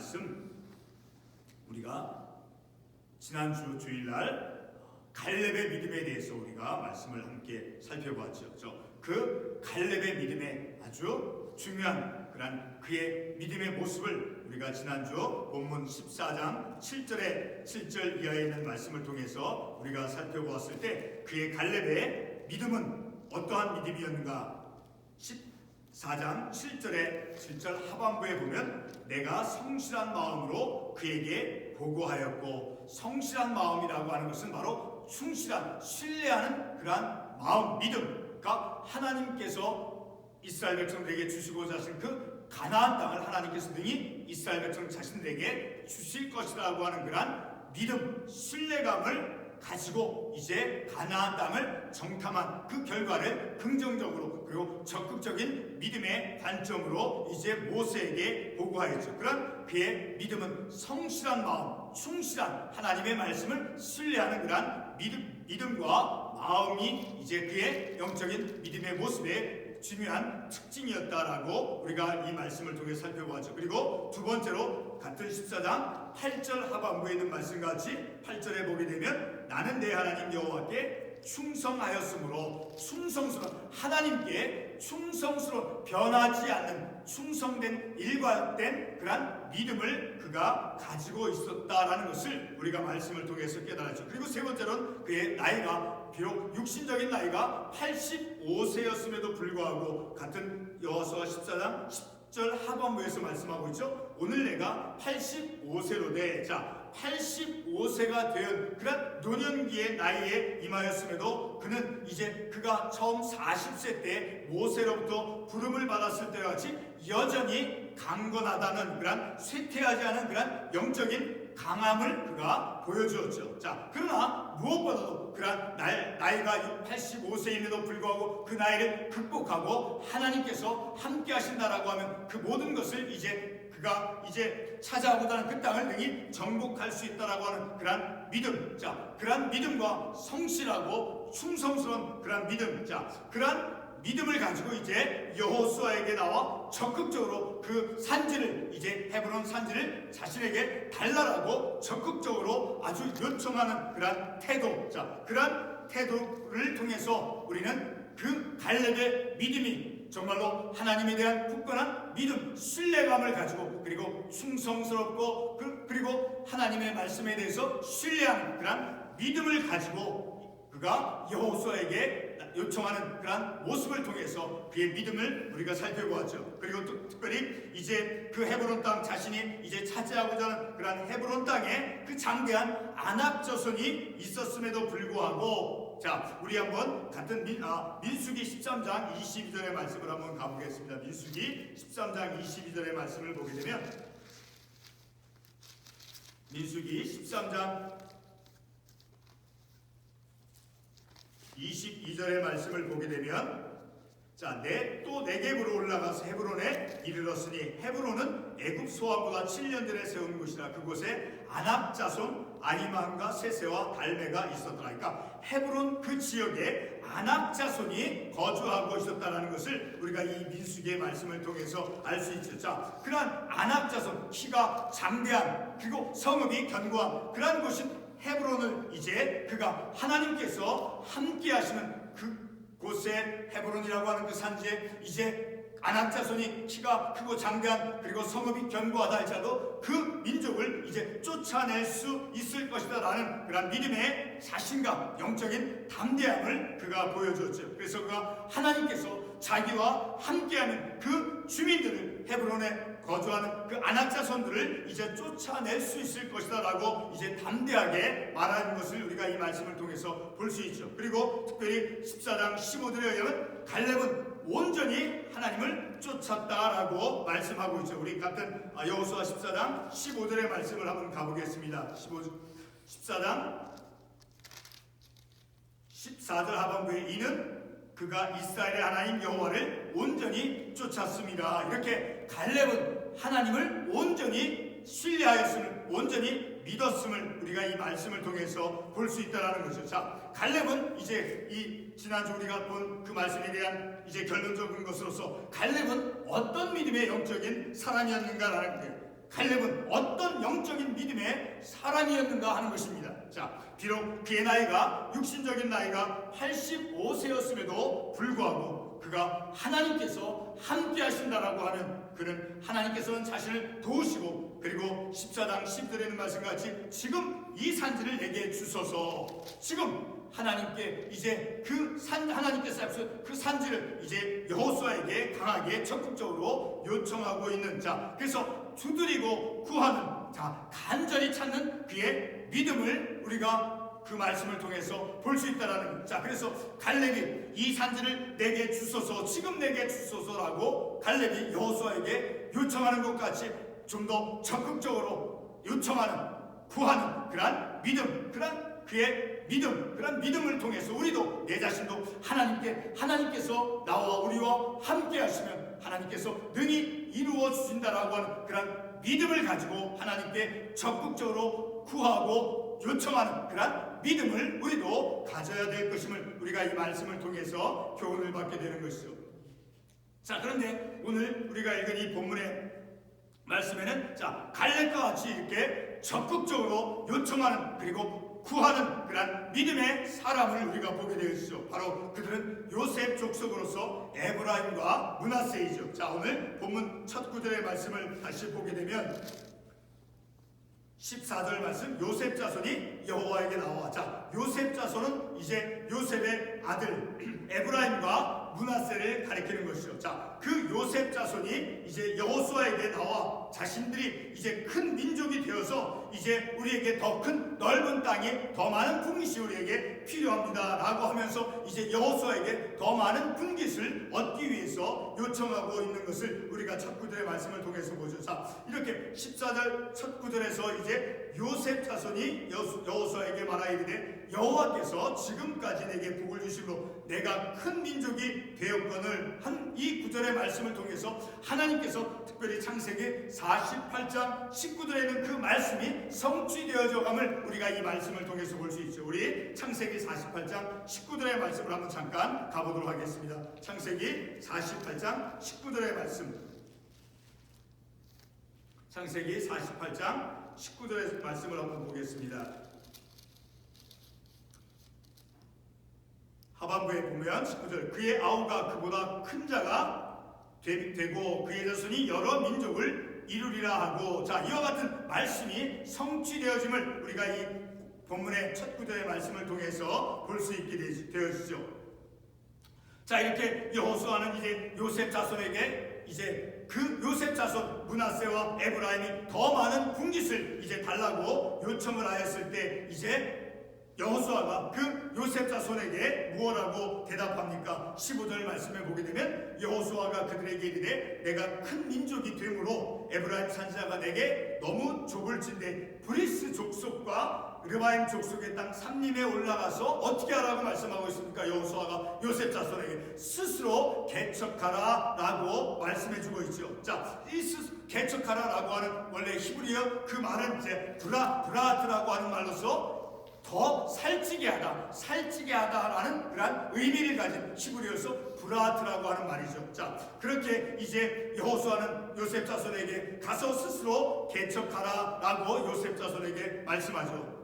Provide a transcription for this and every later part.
말씀 우리가 지난주 주일날 갈렙의 믿음에 대해서 우리가 말씀을 함께 살펴보았죠. 그 갈렙의 믿음의 아주 중요한 그의 믿음의 모습을 우리가 지난주 본문 14장 7절 이하에 있는 말씀을 통해서 우리가 살펴보았을 때 그의 갈렙의 믿음은 어떠한 믿음이었는가? 14장 7절 하반부에 보면 내가 성실한 마음으로 그에게 보고하였고, 성실한 마음이라고 하는 것은 바로 충실한, 신뢰하는 그러한 마음, 믿음. 그러니까 하나님께서 이스라엘 백성들에게 주시고자 하신 그 가나안 땅을 하나님께서 능히 이스라엘 백성 자신들에게 주실 것이라고 하는 그러한 믿음, 신뢰감을 가지고 이제 가나안 땅을 정탐한 그 결과를 긍정적으로 그리고 적극적인 믿음의 관점으로 이제 모세에게 보고하였죠. 그런 그의 믿음은 성실한 마음, 충실한 하나님의 말씀을 신뢰하는 그러한 믿음과 마음이 이제 그의 영적인 믿음의 모습의 중요한 특징이었다라고 우리가 이 말씀을 통해 살펴보았죠. 그리고 두 번째로 같은 14장 8절 하반부에 있는 말씀같이 8절에 보게 되면 나는 내 하나님 여호와께 충성하였으므로, 충성스러운 하나님께 충성스러운 변하지 않는 충성된 일관된 그런 믿음을 그가 가지고 있었다라는 것을 우리가 말씀을 통해서 깨달았죠. 그리고 세 번째로는 그의 나이가 비록 육신적인 나이가 85세였음에도 불구하고 같은 여호수아 14장 10절 하반부에서 말씀하고 있죠. 오늘 내가 85세로 돼. 85세가 된 그런 노년기의 나이에 임하였음에도 그는 이제 그가 처음 40세 때 모세로부터 부름을 받았을 때와 같이 여전히 강건하다는 그런 쇠퇴하지 않은 그런 영적인 강함을 그가 보여주었죠. 그러나 무엇보다도 그런 나이가 85세임에도 불구하고 그 나이를 극복하고 하나님께서 함께 하신다라고 하면 그 모든 것을 그가 이제 찾아오고자 하는 그 땅을 능히 정복할 수 있다라고 하는 그런 믿음. 그런 믿음과 성실하고 충성스러운 그런 믿음. 그런 믿음을 가지고 이제 여호수아에게 나와 적극적으로 그 산지를 이제 헤브론 산지를 자신에게 달라라고 적극적으로 아주 요청하는 그런 태도. 그런 태도를 통해서 우리는 그 갈렙의 믿음이 정말로 하나님에 대한 굳건한 믿음, 신뢰감을 가지고 그리고 충성스럽고 그리고 하나님의 말씀에 대해서 신뢰하는 그런 믿음을 가지고 그가 여호수아에게 요청하는 그런 모습을 통해서 그의 믿음을 우리가 살펴보았죠. 그리고 또 특별히 이제 그 헤브론 땅 자신이 이제 차지하고자 하는 그런 헤브론 땅에 그 장대한 아낙 자손이 있었음에도 불구하고 우리 한번 같은 민수기 13장 22절의 말씀을 한번 가보겠습니다. 민수기 13장 22절의 말씀을 보게 되면 민수기 13장 22절의 말씀을 보게 되면 또 네겝으로 올라가서 헤브론에 이르렀으니 헤브론은 애굽 소아보다 7년 전에 세운 곳이라 그곳에 아낙 자손 아히만과 세세와 달메가 있었더라. 그러니까 헤브론 그 지역에 아낙 자손이 거주하고 있었다는 것을 우리가 이 민수기의 말씀을 통해서 알 수 있죠. 그러한 아낙 자손, 키가 장대한 그리고 성읍이 견고한 그러한 곳인 헤브론을 이제 그가 하나님께서 함께 하시는 그곳에 헤브론이라고 하는 그 산지에 이제 아낙 자손이 키가 크고 장대한 그리고 성읍이 견고하다 할지라도 그 민족을 이제 쫓아낼 수 있을 것이다 라는 그런 믿음의 자신감, 영적인 담대함을 그가 보여줬죠. 그래서 그가 하나님께서 자기와 함께하는 그 주민들을 헤브론에 거주하는 그 아낙 자손들을 이제 쫓아낼 수 있을 것이다 라고 이제 담대하게 말하는 것을 우리가 이 말씀을 통해서 볼 수 있죠. 그리고 특별히 14장 15절에 의하면 갈렙은 온전히 하나님을 쫓았다라고 말씀하고 있죠. 우리 같은 여호수아 14장 15절의 말씀을 한번 가보겠습니다. 14장 14절 하반부에 이는 그가 이스라엘의 하나님 여호와를 온전히 쫓았습니다. 이렇게 갈렙은 하나님을 온전히 신뢰하였음을, 온전히 믿었음을 우리가 이 말씀을 통해서 볼 수 있다는 거죠. 갈렙은 이제 이 지난주 우리가 본 그 말씀에 대한 이제 결론적인 것으로서 갈렙은 어떤 믿음의 영적인 사람이었는가라는 거예요. 갈렙은 어떤 영적인 믿음의 사람이었는가 하는 것입니다. 자, 비록 그의 나이가 육신적인 나이가 85세였음에도 불구하고 그가 하나님께서 함께 하신다라고 하는, 그는 하나님께서는 자신을 도우시고, 그리고 14장 10절에 있는 말씀같이 지금 이 산지를 내게 주소서, 지금 하나님께 이제 하나님께서 그 산지를 이제 여호수아에게 강하게 적극적으로 요청하고 있는, 자, 그래서 두드리고 구하는, 자, 간절히 찾는 그의 믿음을 우리가 그 말씀을 통해서 볼 수 있다라는 것. 자, 그래서 갈렙이 이 산지를 내게 주소서, 지금 내게 주소서라고 갈렙이 여호수아에게 요청하는 것 같이 좀 더 적극적으로 요청하는, 구하는 그러한 믿음, 그러한 그의 믿음, 그런 믿음을 통해서 우리도, 내 자신도 하나님께서 나와 우리와 함께 하시면 하나님께서 능히 이루어 주신다라고 하는 그런 믿음을 가지고 하나님께 적극적으로 구하고 요청하는 그런 믿음을 우리도 가져야 될 것임을 우리가 이 말씀을 통해서 교훈을 받게 되는 것이죠. 자, 그런데 오늘 우리가 읽은 이 본문의 말씀에는, 자, 갈렙과 같이 이렇게 적극적으로 요청하는, 그리고 구하는 그런 믿음의 사람을 우리가 보게 되었죠. 바로 그들은 요셉 족속으로서 에브라임과 므낫세이죠. 자, 오늘 본문 첫 구절의 말씀을 다시 보게 되면 14절 말씀, 요셉 자손이 여호와에게 나와. 자, 요셉 자손은 이제 요셉의 아들 에브라임과 므낫세를 가리키는 것이죠. 자, 그 요셉 자손이 이제 여호수아에게 나와 자신들이 이제 큰 민족이 되어서 이제 우리에게 더 큰 넓은 땅에 더 많은 분깃이 우리에게 필요합니다 라고 하면서 이제 여호수아에게 더 많은 분깃을 얻기 위해서 요청하고 있는 것을 우리가 첫 구절의 말씀을 통해서 보죠. 자, 이렇게 14절 첫 구절에서 이제 요셉 자손이 여호수아에게 말하이르되 여호와께서 지금까지 내게 복을 주심으로 내가 큰 민족이 되었거늘 한 이 구절의 말씀을 통해서 하나님께서 특별히 창세기 48장 19절에 있는 그 말씀이 성취되어져 감을 우리가 이 말씀을 통해서 볼 수 있죠. 우리 창세기 48장 19절의 말씀을 한번 잠깐 가보도록 하겠습니다. 창세기 48장 19절의 말씀, 창세기 48장 19절의 말씀을 한번 보겠습니다. 하반부에 보면 19절, 그의 아우가 그보다 큰 자가 되고 그의 자손이 여러 민족을 이루리라 하고, 자, 이와 같은 말씀이 성취되어짐을 우리가 이 본문의 첫 구절의 말씀을 통해서 볼 수 있게 되어지죠. 자, 이렇게 여호수아는 이제 요셉 자손에게 이제 그 요셉 자손 므낫세와 에브라임이 더 많은 분깃을 이제 달라고 요청을 하였을 때 이제 여호수아가 그 요셉 자손에게 무엇라고 대답합니까? 15절 말씀에 보게 되면 여호수아가 그들에게 이르되 내가 큰 민족이 되므로 에브라임 산지자가 내게 너무 좁을진대 브리스 족속과 르바임 족속의 땅 삼림에 올라가서 어떻게 하라고 말씀하고 있습니까? 여호수아가 요셉 자손에게 스스로 개척하라 라고 말씀해주고 있죠. 자, 이 개척하라 라고 하는 원래 히브리어 그 말은 이제 브라트라고 하는 말로서 더 살찌게 하다라는 그런 의미를 가진 히브리어에서 브라트라고 하는 말이죠. 자, 그렇게 이제 여호수아는 요셉 자손에게 가서 스스로 개척하라라고 요셉 자손에게 말씀하죠.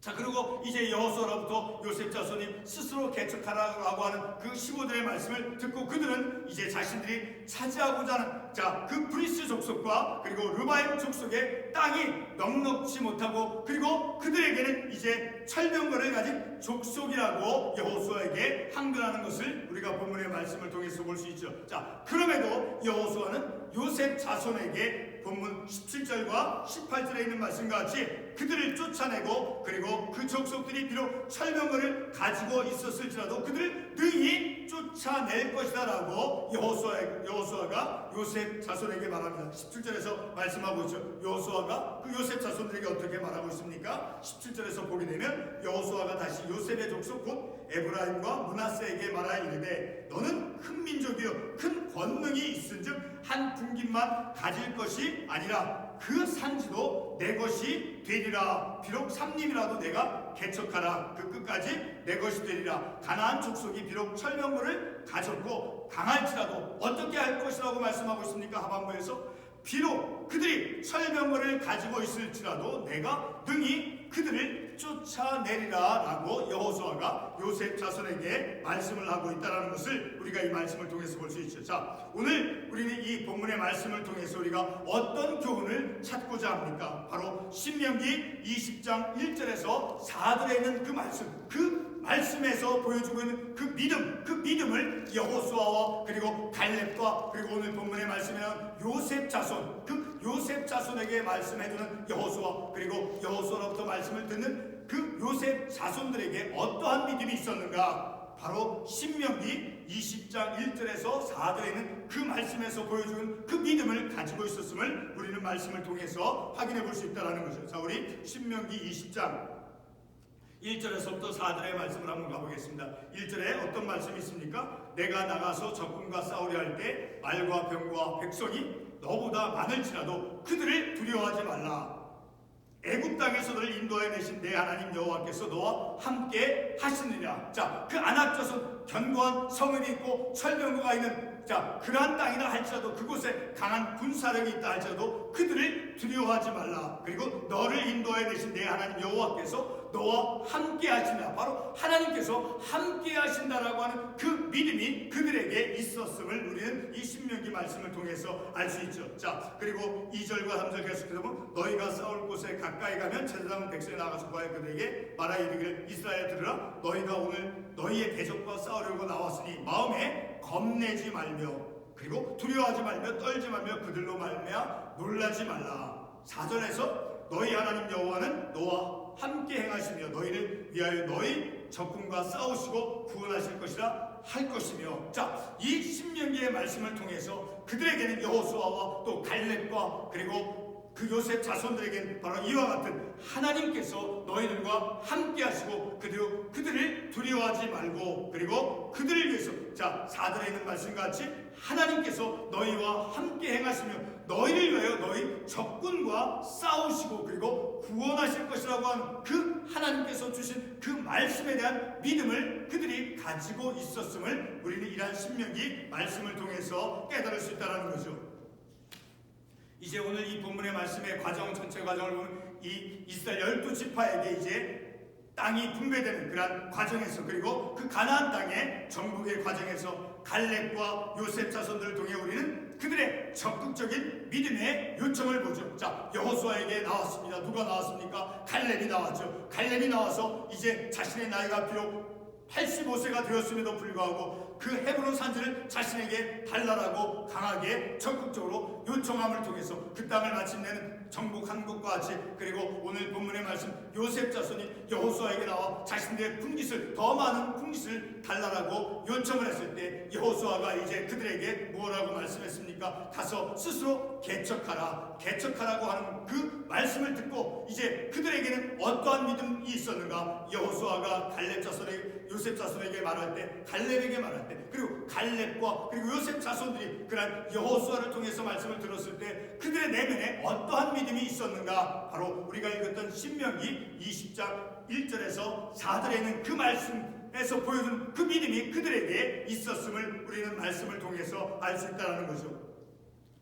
자, 그리고 이제 여호수아로부터 요셉 자손이 스스로 개척하라고 하는 그 15절의 말씀을 듣고 그들은 이제 자신들이 차지하고자 하는, 자, 그 브리스 족속과 그리고 르바임 족속의 땅이 넉넉지 못하고, 그리고 그들에게는 이제 철병거를 가진 족속이라고 여호수아에게 항변하는 것을 우리가 본문의 말씀을 통해서 볼 수 있죠. 자, 그럼에도 여호수아는 요셉 자손에게 본문 17절과 18절에 있는 말씀과 같이 그들을 쫓아내고, 그리고 그 족속들이 비록 철병거를 가지고 있었을지라도 그들을 능히 쫓아낼 것이다 라고 여호수아가 요셉 자손에게 말합니다. 17절에서 말씀하고 있죠. 여호수아가 그 요셉 자손들에게 어떻게 말하고 있습니까? 17절에서 보게 되면 여호수아가 다시 요셉의 족속 곧 에브라임과 므낫세에게 말하이르되 너는 큰 민족이요 큰 권능이 있은즉 한 분깃만 가질 것이 아니라 그 산지도 내 것이 되리라. 비록 삼림이라도 내가 개척하라. 그 끝까지 내 것이 되리라. 가나안 족속이 비록 철병거를 가졌고 강할지라도 어떻게 할 것이라고 말씀하고 있습니까? 하반부에서 비록 그들이 철병거를 가지고 있을지라도 내가 능히 그들을 쫓아내리라 라고 여호수아가 요셉 자손에게 말씀을 하고 있다는 것을 우리가 이 말씀을 통해서 볼 수 있죠. 자, 오늘 우리는 이 본문의 말씀을 통해서 우리가 어떤 교훈을 찾고자 합니까? 바로 신명기 20장 1절에서 4절에 있는 그 말씀에서 보여주고 있는 그 믿음을 여호수아와 그리고 갈렙과 그리고 오늘 본문의 말씀에는 요셉 자손, 그 요셉 자손에게 말씀해주는 여호수아, 그리고 여호수아로부터 말씀을 듣는 그 요셉 자손들에게 어떠한 믿음이 있었는가? 바로 신명기 20장 1절에서 4절에 있는 그 말씀에서 보여주는 그 믿음을 가지고 있었음을 우리는 말씀을 통해서 확인해 볼 수 있다는 거죠. 자, 우리 신명기 20장 1절에서부터 4절의 말씀을 한번 가보겠습니다. 1절에 어떤 말씀이 있습니까? 내가 나가서 적군과 싸우려 할 때 말과 병과 백성이 너보다 많을지라도 그들을 두려워하지 말라. 애굽 땅에서 너를 인도해 내신 내 하나님 여호와께서 너와 함께 하시느니라. 자, 그 아낙 자손 견고한 성읍이 있고 철병거가 있는 그러한 땅이라 할지라도 그곳에 강한 군사력이 있다 할지라도 그들을 두려워하지 말라. 그리고 너를 인도해 내신 내 하나님 여호와께서 너와 함께 하시나. 바로 하나님께서 함께 하신다라고 하는 그 믿음이 그들에게 있었음을 우리는 이 신명기 말씀을 통해서 알 수 있죠. 자, 그리고 2절과 3절 계속해서 보면 너희가 싸울 곳에 가까이 가면 제사장 백성이 나가서 구하여 그들에게 말하 이르기를 이스라엘 들으라. 너희가 오늘 너희의 대적과 싸우려고 나왔으니 마음에 겁내지 말며 그리고 두려워하지 말며 떨지 말며 그들로 말미암아 놀라지 말라. 4절에서 너희 하나님 여호와는 너와 함께 행하시며 너희를 위하여 너희 적군과 싸우시고 구원하실 것이라 할 것이며. 자, 이 신명기의 말씀을 통해서 그들에게는 여호수아와 또 갈렙과 그리고 그 요셉 자손들에게는 바로 이와 같은 하나님께서 너희들과 함께 하시고 그들을 두려워하지 말고 그리고 그들을 위해서, 자, 4절에 있는 말씀같이 하나님께서 너희와 함께 행하시며 너희를 위하여 너희 적군과 싸우시고 그리고 구원하실 것이라고 하는 그 하나님께서 주신 그 말씀에 대한 믿음을 그들이 가지고 있었음을 우리는 이러한 신명기 말씀을 통해서 깨달을 수 있다는 거죠. 이제 오늘 이 본문의 말씀의 과정, 전체 과정을 보면 이 이스라엘 12지파에게 이제 땅이 분배되는 그러한 과정에서 그리고 그 가나안 땅의 정복의 과정에서 갈렙과 요셉 자손들을 통해 우리는 그들의 적극적인 믿음의 요청을 보죠. 자, 여호수아에게 나왔습니다. 누가 나왔습니까? 갈렙이 나왔죠. 갈렙이 나와서 이제 자신의 나이가 비록 85세가 되었음에도 불구하고 그 헤브론 산지를 자신에게 달라라고 강하게 적극적으로 요청함을 통해서 그 땅을 마침내는 정복한 것과 같이, 그리고 오늘 본문의 말씀 요셉 자손이 여호수아에게 나와 자신들의 풍깃을, 더 많은 풍깃을 달라라고 요청을 했을 때 여호수아가 이제 그들에게 뭐라고 말씀했습니까? 가서 스스로 개척하라고 하는 그 말씀을 듣고 이제 그들에게는 어떠한 믿음이 있었는가? 여호수아가 갈렙 자손에게, 요셉 자손에게 말할 때, 갈렙에게 말할 때, 그리고 갈렙과 그리고 요셉 자손들이 그런 여호수아를 통해서 말씀을 들었을 때 그들의 내면에 어떠한 믿음이 있었는가? 바로 우리가 읽었던 신명기 20장 1절에서 4절에 있는 그 말씀에서 보여준 그 믿음이 그들에게 있었음을 우리는 말씀을 통해서 알 수 있다는 거죠.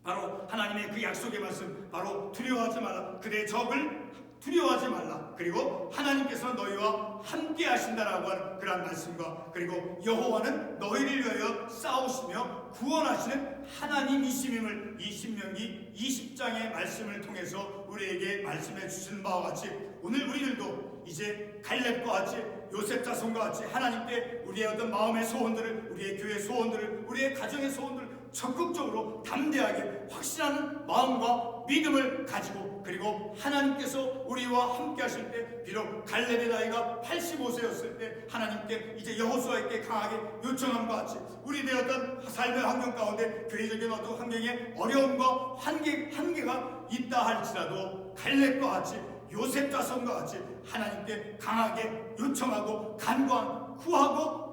바로 하나님의 그 약속의 말씀, 바로 두려워하지 말라, 그의 적을 두려워하지 말라, 그리고 하나님께서는 너희와 함께 하신다라고 하는 그런 말씀과, 그리고 여호와는 너희를 위하여 싸우시며 구원하시는 하나님이심임을 이 신명기 20장의 말씀을 통해서 우리에게 말씀해 주신 바와 같이 오늘 우리들도 이제 갈렙과 같이 요셉 자손과 같이 하나님께 우리의 어떤 마음의 소원들을, 우리의 교회 소원들을, 우리의 가정의 소원들을 적극적으로 담대하게 확신하는 마음과 믿음을 가지고, 그리고 하나님께서 우리와 함께 하실 때 비록 갈렙의 나이가 85세였을 때 하나님께 이제 여호수아에게 강하게 요청함과 같이 우리들의 어떤 삶의 환경 가운데 교회적인 어떤 환경에 어려움과 한계가 있다 할지라도 갈렙과 같이 요셉 자손과 같이 하나님께 강하게 요청하고 간구하고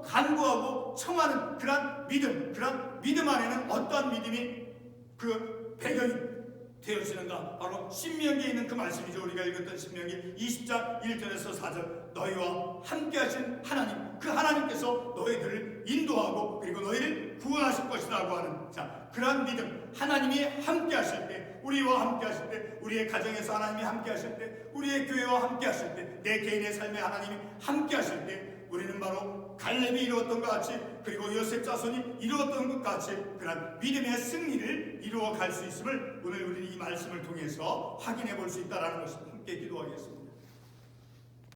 청하는 그런 믿음 안에는 어떠한 믿음이 그 배경이 되어지는가? 바로 신명기에 있는 그 말씀이죠. 우리가 읽었던 신명기 20장 1절에서 4절, 너희와 함께 하신 하나님, 그 하나님께서 너희들을 인도하고 그리고 너희를 구원하실 것이라고 하는, 자, 그러한 믿음, 하나님이 함께 하실 때 우리와 함께 하실 때, 우리의 가정에서 하나님이 함께 하실 때, 우리의 교회와 함께 하실 때, 내 개인의 삶에 하나님이 함께 하실 때, 우리는 바로 갈렙이 이루었던 것 같이, 그리고 요셉 자손이 이루었던 것 같이 그런 믿음의 승리를 이루어 갈 수 있음을 오늘 우리 이 말씀을 통해서 확인해 볼 수 있다는 것을 함께 기도하겠습니다.